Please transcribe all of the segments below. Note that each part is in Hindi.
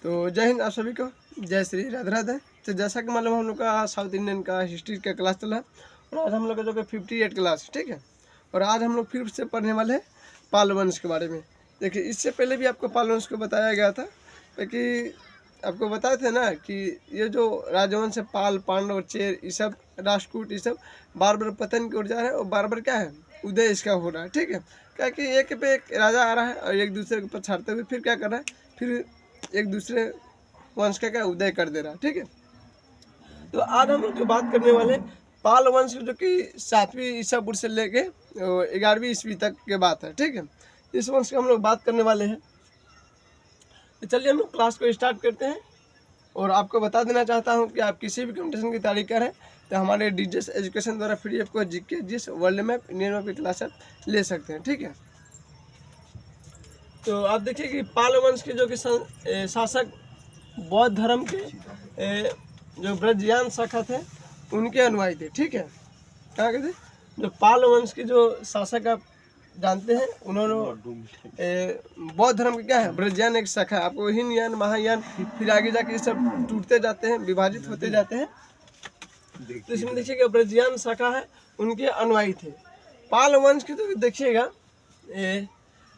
तो जय हिंद आप सभी को, जय श्री राधे राधे। तो जैसा कि मालूम हम लोग का साउथ इंडियन का हिस्ट्री का क्लास चला है और आज हम लोग का जो कि 58 क्लास, ठीक है। और आज हम लोग फिर से पढ़ने वाले हैं पाल वंश के बारे में। देखिए, इससे पहले भी आपको पाल वंश को बताया गया था, क्योंकि आपको बताए थे ना कि ये जो राजवंश है पाल, पांडव, चेर, ये सब राष्ट्रकूट, ये सब बार बार पतन की ओर जा रहे हैं और बार बार क्या है, उदय इसका हो रहा है, ठीक है। क्या कि एक पे एक राजा आ रहा है और एक दूसरे के ऊपर छाड़ते हुए फिर क्या कर रहा है, फिर एक दूसरे वंश का क्या उदय कर दे रहा है, ठीक है। तो आज हम जो बात करने वाले पाल वंश जो कि 7वीं ईसा पूर्व से लेके 11वीं ईस्वी तक के बात है, ठीक है। इस वंश का हम लोग बात करने वाले हैं। तो चलिए हम लोग क्लास को स्टार्ट करते हैं। और आपको बता देना चाहता हूं कि आप किसी भी कंपटीशन की तैयारी करें तो हमारे डीजेस एजुकेशन द्वारा फ्री आपको जीके, जिस वर्ल्ड मैप, इंडियन मैप की क्लास आप ले सकते हैं, ठीक है। तो आप देखिए कि पाल वंश के जो कि शासक बौद्ध धर्म के जो ब्रजयान शाखा थे उनके अनुयायी थे, ठीक है। क्या कहते हैं, जो पाल वंश के जो शासक आप जानते हैं, उन्होंने बौद्ध धर्म के क्या है, ब्रजयान एक शाखा, आपको हीनयान, महायान, फिर आगे जाके ये सब टूटते जाते हैं, विभाजित होते जाते हैं। तो इसमें देखिएगा ब्रजयान शाखा है, उनके अनुयायी थे। पाल वंश के तो देखिएगा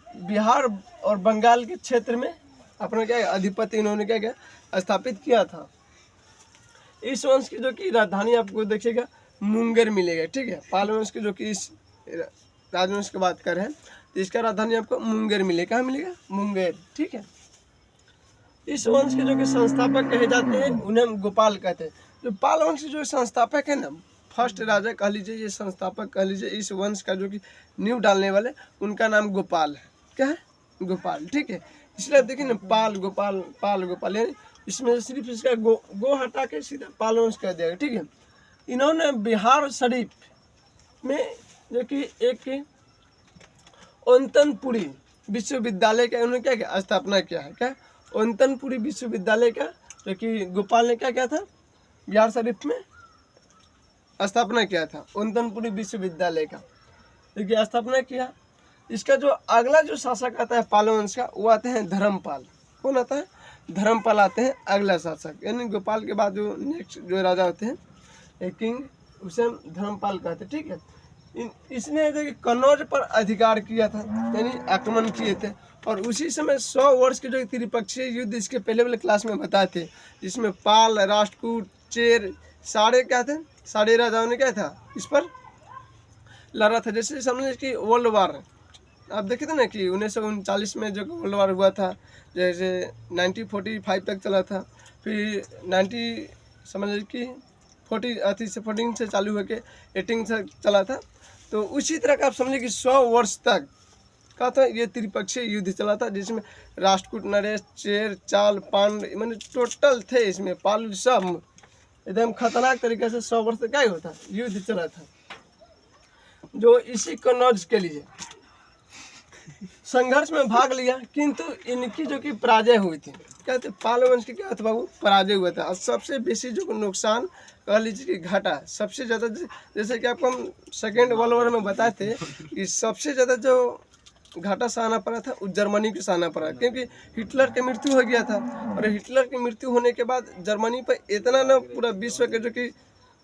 बिहार और बंगाल के क्षेत्र में अपना क्या अधिपति इन्होंने क्या क्या स्थापित किया था। इस वंश की जो कि राजधानी आपको देखिएगा मुंगेर मिलेगा, ठीक है। पाल वंश की जो कि इस राजवंश की बात कर रहे हैं तो इसका राजधानी आपको मुंगेर मिलेगा। कहाँ मिलेगा? मुंगेर, ठीक है। इस वंश के जो कि संस्थापक कहे जाते हैं उन्हें गोपाल कहते हैं। जो पाल वंश के जो संस्थापक है ना, फर्स्ट राजा कह लीजिए, ये संस्थापक कह लीजिए, इस वंश का जो कि नींव डालने वाले, उनका नाम गोपाल है। क्या है? गोपाल, ठीक है। इसलिए देखिए ना, पाल गोपाल, पाल गोपाल, यानी इसमें सिर्फ इसका गो हटा के सीधा पाल वंश कह दिया, ठीक है। इन्होंने बिहार शरीफ में जो कि एक ओंतनपुरी विश्वविद्यालय का उन्होंने क्या किया, स्थापना किया है। क्या? ओंतनपुरी विश्वविद्यालय का जो कि गोपाल ने क्या किया था, बिहार शरीफ में स्थापना किया था। ओंतनपुरी विश्वविद्यालय का देखिए स्थापना किया। इसका जो अगला जो शासक आता है पाल वंश का, वो आते हैं धर्मपाल। कौन आता है? धर्मपाल आते हैं अगला शासक, यानी गोपाल के बाद जो नेक्स्ट जो राजा होते हैं एक किंग, उसे हम धर्मपाल कहते हैं, ठीक है। इसने देखिए कन्नौज पर अधिकार किया था, यानी आक्रमण किए थे। और उसी समय 100 वर्ष के जो त्रिपक्षीय युद्ध इसके पहले वाले क्लास में बताए थे, जिसमें पाल, राष्ट्रकूट, चेर, सारे क्या थे, सारे राजाओं ने क्या था, इस पर लड़ा था। जैसे समझ कि वर्ल्ड वार आप देखे थे ना कि 1939 में जो वर्ल्ड वार हुआ था, जैसे 1945 तक चला था, फिर 90 समझ कि 14 से चालू होकर 18 से चला था। तो उसी तरह का आप समझिए कि 100 वर्ष तक का था ये त्रिपक्षीय युद्ध चला था, जिसमें राष्ट्रकूट, नरेश, चेर, चाल, पांड, मैंने टोटल थे इसमें, पाल, सब एकदम खतरनाक तरीके से 100 वर्ष तक क्या होता युद्ध चला था, जो इसी कन्नौज के लिए संघर्ष में भाग लिया, किंतु इनकी जो कि पराजय हुई थी। कहते पाल वंश की क्या था बाबू, पराजय हुआ था। और सबसे बेसी जो नुकसान कह लीजिए कि घटा, सबसे ज़्यादा, जैसे कि आपको हम सेकेंड वर्ल्ड वॉर में बताए थे कि सबसे ज़्यादा जो घाटा सहना पड़ा था वो जर्मनी को सहना पड़ा, क्योंकि हिटलर की मृत्यु हो गया था। और हिटलर की मृत्यु होने के बाद जर्मनी पर इतना ना पूरा विश्व के जो कि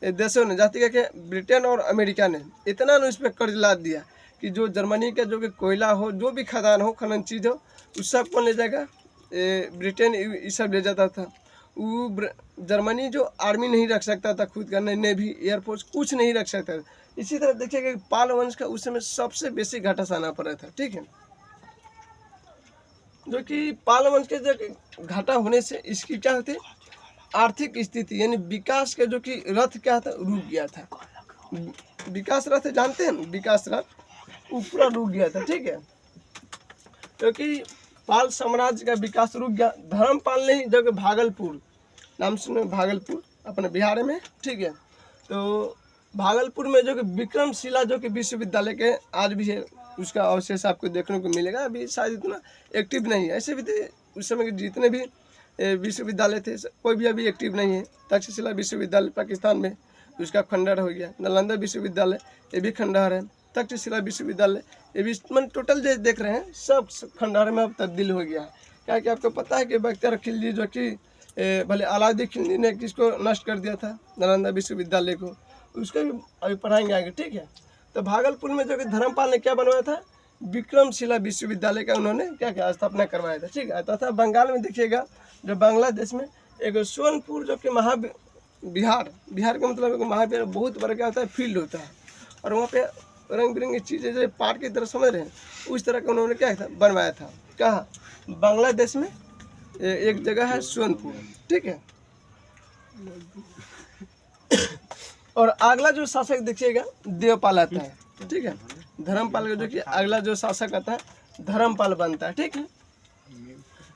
देशों ने, जाति का ब्रिटेन और अमेरिका ने इतना ना उस पर कर्ज लाद दिया कि जो जर्मनी का जो कि कोयला हो, जो भी खदान हो, खनन चीज़ हो, उस सब कौन ले जाएगा, ब्रिटेन ये सब ले जाता था। वो जर्मनी जो आर्मी नहीं रख सकता था खुद का, नेवी, एयरफोर्स कुछ नहीं रख सकता था। इसी तरह देखिएगा कि पाल वंश का उस समय सबसे बेसी घाटा सहना पड़ा था, ठीक है। जो कि पाल वंश के जो घाटा होने से इसकी क्या होती, आर्थिक स्थिति यानी विकास के जो कि रथ क्या था, रुक गया था। विकास रथ जानते हैं, विकास रथ वो पूरा रुक गया था, ठीक है। क्योंकि पाल साम्राज्य का विकास रुक गया। धर्मपाल ने ही जब भागलपुर, नाम सुने भागलपुर अपने बिहार में, ठीक है। तो भागलपुर में जो कि विक्रमशिला जो कि विश्वविद्यालय के आज भी है, उसका अवशेष आपको देखने को मिलेगा। अभी शायद इतना एक्टिव नहीं है, ऐसे भी थे उस समय के जितने भी विश्वविद्यालय थे, कोई भी अभी एक्टिव नहीं है। तक्षशिला विश्वविद्यालय पाकिस्तान में, उसका खंडहर हो गया। नालंदा विश्वविद्यालय ये भी खंडहर है। तक्षशिला विश्वविद्यालय ये भी, मतलब टोटल जो देख रहे हैं सब खंडहर में अब तब्दील हो गया है। क्या कि आपको पता है कि बख्तियार खिलजी जो कि भले अलाउद्दीन खिलजी ने किसको नष्ट कर दिया था, नालंदा विश्वविद्यालय को, उसको भी अभी पढ़ाएंगे आगे, ठीक है। तो भागलपुर में जो कि धर्मपाल ने क्या बनवाया था, विक्रमशिला विश्वविद्यालय का उन्होंने क्या क्या स्थापना करवाया था, ठीक है। तथा बंगाल में देखिएगा, जो बांग्लादेश में एक सोनपुर जो कि बिहार का मतलब महाविहार बहुत बड़ा क्या होता है, फील्ड होता है, और वहाँ पे रंग बिरंगी चीज़ें जो पार्क की तरह समझ रहे हैं, उस तरह का उन्होंने क्या था बनवाया था। कहाँ, बांग्लादेश में एक जगह है सोनपुर, ठीक है। और अगला जो शासक देखिएगा देवपाल आता है, ठीक है। धर्मपाल का जो कि अगला जो शासक आता है धर्मपाल बनता है, ठीक है।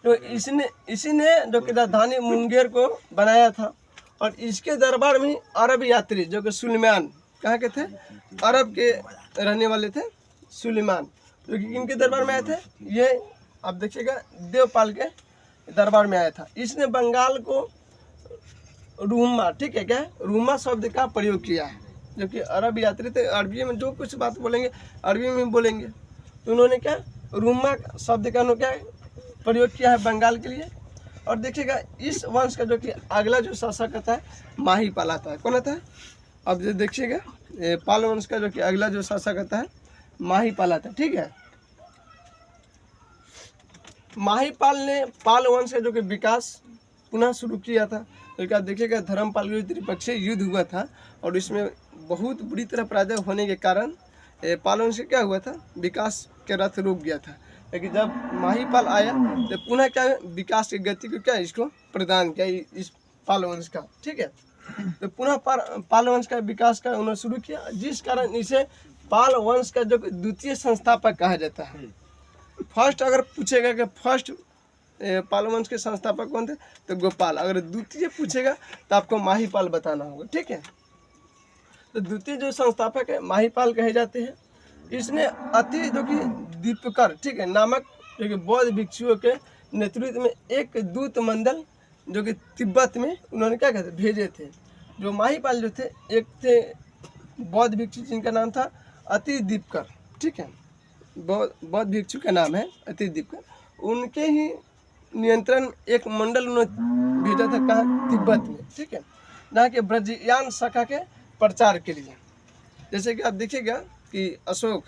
तो इसी ने जो कि राजधानी मुंगेर को बनाया था, और इसके दरबार में अरब यात्री जो कि सुलेमान, कहाँ के थे, अरब के रहने वाले थे सुलेमान, जो कि इनके दरबार में आए थे, ये आप देखिएगा देवपाल के दरबार में आया था। इसने बंगाल को रूमा, ठीक है, क्या रूमा शब्द का प्रयोग किया है, जो कि अरब यात्री थे, अरबी में जो कुछ बात बोलेंगे अरबी में बोलेंगे, तो उन्होंने क्या रूमा शब्द का क्या प्रयोग किया है बंगाल के लिए। और देखिएगा इस वंश का जो कि अगला जो शासक आता है माहीपाल आता है। कौन आता है, अब जो देखिएगा पाल वंश का जो कि अगला जो शासक आता है माहीपाल आता है, ठीक है। माहीपाल ने पाल वंश का जो कि विकास पुनः शुरू किया था। तो क्या देखिएगा धर्मपाल के त्रिपक्षीय युद्ध हुआ था, और इसमें बहुत बुरी तरह पराजय होने के कारण पाल वंश क्या हुआ था, विकास के रथ रुक गया था। लेकिन जब माहीपाल आया तो पुनः क्या विकास की गति को क्या इसको प्रदान किया इस पाल वंश का, ठीक है। तो पुनः पाल वंश का विकास का उन्होंने शुरू किया, जिस कारण इसे पाल वंश का जो द्वितीय संस्थापक कहा जाता है। फर्स्ट अगर पूछेगा कि फर्स्ट पाल वंश के संस्थापक कौन थे, तो गोपाल। अगर द्वितीय पूछेगा तो आपको माहीपाल बताना होगा, ठीक है। तो द्वितीय जो संस्थापक है माहीपाल कहे जाते हैं। इसने अति जो कि दीपकर, ठीक है, नामक जो कि बौद्ध भिक्षुओं के नेतृत्व में एक दूत मंडल जो कि तिब्बत में उन्होंने क्या कहते भेजे थे। जो माहीपाल जो थे, एक थे बौद्ध भिक्षु जिनका नाम था अति दीपकर, ठीक है, बौद्ध भिक्षु का नाम है अति दीपकर। उनके ही नियंत्रण एक मंडल उन्होंने भेजा था, कहाँ, तिब्बत में, ठीक है, जहाँ के ब्रजयान शाखा के प्रचार के लिए। जैसे कि आप देखिएगा कि अशोक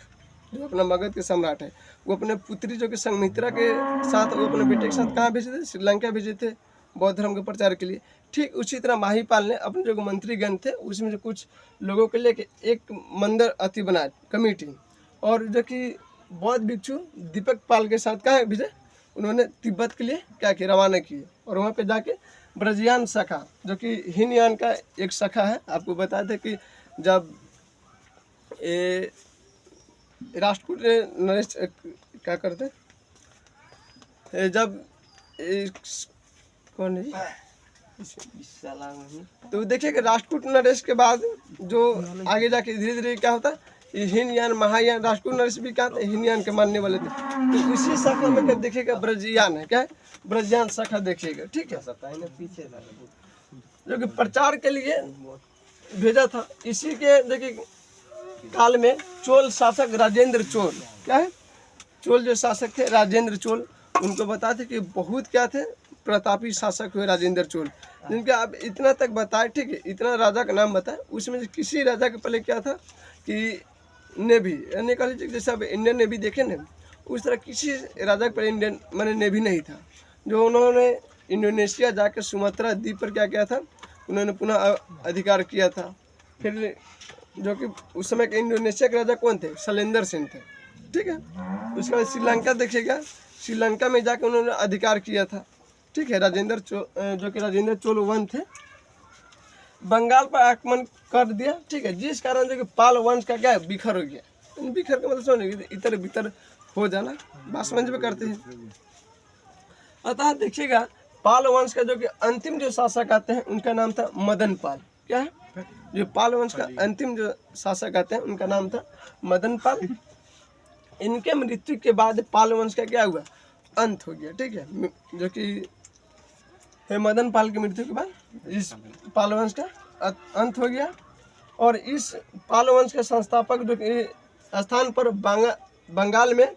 जो अपना मगध के सम्राट है, वो अपने पुत्री जो कि संघमित्रा के साथ, वो अपने बेटे के साथ कहाँ भेजे थे, श्रीलंका भेजे थे बौद्ध धर्म के प्रचार के लिए। ठीक उसी तरह माहीपाल ने अपने जो मंत्रीगण थे उसमें जो कुछ लोगों के लिए एक मंदिर अति बनाए कमेटी, और जो कि बौद्ध भिक्षु दीपक पाल के साथ कहाँ भेजे, उन्होंने तिब्बत के लिए क्या किया, रवाना किए। और वहाँ पे जाके ब्रजयान शाखा जो कि हीनयान का एक शाखा है, आपको बताए थे कि जब राष्ट्रकूट नरेश क्या करते, जब कौन है तो देखिए कि राष्ट्रकूट नरेश के बाद जो आगे जाके धीरे धीरे क्या होता है, हीनयान महायान, राष्ट्रकूट नरेश भी क्या था, हीनयान के मानने वाले थे। तो इसी शाखा में क्या देखिएगा, ब्रजयान है, क्या है, ब्रजयान शाखा देखिएगा, ठीक है, पीछे जो कि प्रचार के लिए भेजा था। इसी के देखिए काल में चोल शासक राजेंद्र चोल, क्या है, चोल जो शासक थे राजेंद्र चोल, उनको बताते कि बहुत क्या थे, प्रतापी शासक हुए राजेंद्र चोल, जिनका आप इतना तक बताए, ठीक है, इतना राजा का नाम बताए। उसमें किसी राजा के पहले क्या था कि नेवी, यानी कह लीजिए जैसे अब इंडियन नेवी देखे ना, उस तरह किसी राजा के पहले इंडियन माने नेवी नहीं था। जो उन्होंने इंडोनेशिया जाकर सुमात्रा द्वीप पर क्या किया था, उन्होंने पुनः अधिकार किया था। फिर जो कि उस समय के इंडोनेशिया के राजा कौन थे, शैलेंद्र सेन थे, ठीक है। उसके बाद श्रीलंका देखिएगा, श्रीलंका में जाकर उन्होंने अधिकार किया था, ठीक है, जो कि राजेंद्र चोल वन थे। बंगाल पर आक्रमण कर दिया, ठीक है, जिस कारण जो कि पाल वंश का क्या है, बिखर हो गया। बिखर का मतलब समझ इधर भीतर हो जाना, बात समझ में करते हैं। अतः देखिएगा पाल वंश का जो कि अंतिम जो शासक आते हैं उनका नाम था मदन पाल, क्या है, जो पाल वंश का अंतिम जो शासक आते हैं उनका नाम था मदन पाल। इनके मृत्यु के बाद पाल वंश का क्या हुआ, अंत हो गया, ठीक है, जो कि मदन पाल की मृत्यु के बाद इस पाल वंश का अंत हो गया। और इस पाल वंश के संस्थापक जो कि स्थान पर बंगाल में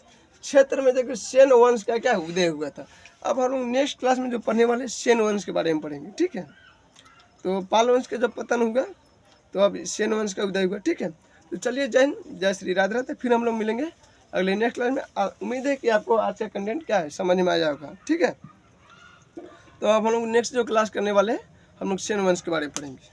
क्षेत्र में देखो सेन वंश का क्या उदय हुआ था। अब हम लोग नेक्स्ट क्लास में जो पढ़ने वाले सेन वंश के बारे में पढ़ेंगे, ठीक है। तो पाल वंश का जब पतन हुआ तो अब सेन वंश का उदय हुआ, ठीक है। तो चलिए जय हिंद, जय श्री राधे राधे। फिर हम लोग मिलेंगे अगले नेक्स्ट क्लास में। उम्मीद है कि आपको आज का कंटेंट क्या है समझ में आ जाएगा, ठीक है। तो अब हम लोग नेक्स्ट जो क्लास करने वाले हैं हम लोग सेन वंश के बारे में पढ़ेंगे।